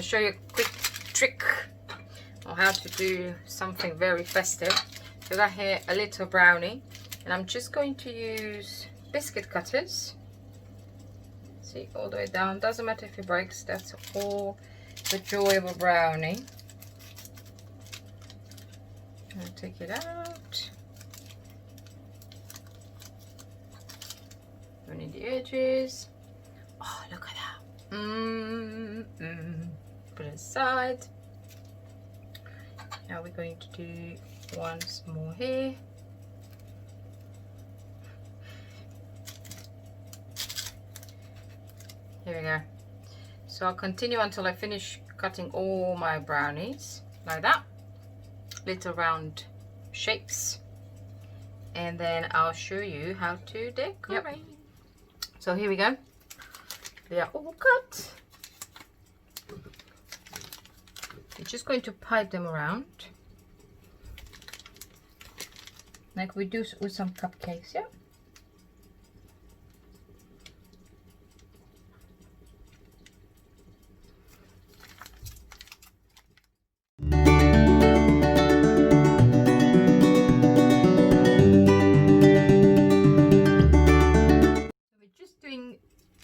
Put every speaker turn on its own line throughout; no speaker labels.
show you a quick trick on how to do something very festive. So I got here a little brownie, and I'm just going to use biscuit cutters. See, all the way down. Doesn't matter if it breaks. That's all the joy of a brownie. I'll take it out. Running the edges. Oh, look at that. Put it aside. Now we're going to do once more here. Here we go. So I'll continue until I finish cutting all my brownies like that. Little round shapes. And then I'll show you how to decorate. Yep. So here we go. They are all cut. You're just going to pipe them around. Like we do with some cupcakes, yeah?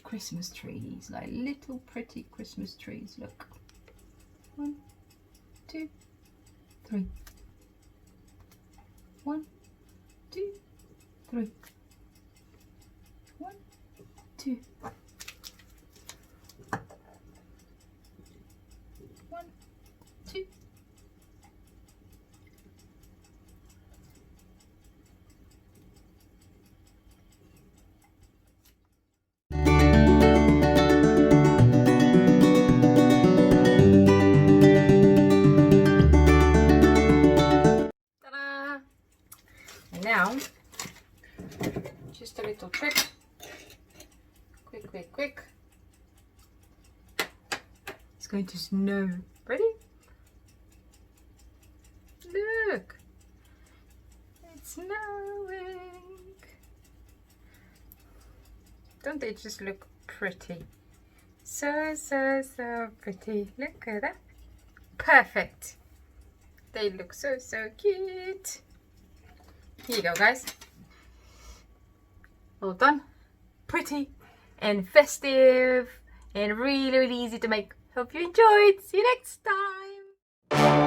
Christmas trees, like little pretty Christmas trees. Look, 1, 2, 3. 1, 2, 3. 1, 2. 1, 2. Now, just a little trick. Quick. It's going to snow. Ready? Look! It's snowing! Don't they just look pretty? So pretty. Look at that. Perfect. They look so cute. Here you go, guys. All done. Pretty and festive and really easy to make. Hope you enjoyed. See you next time.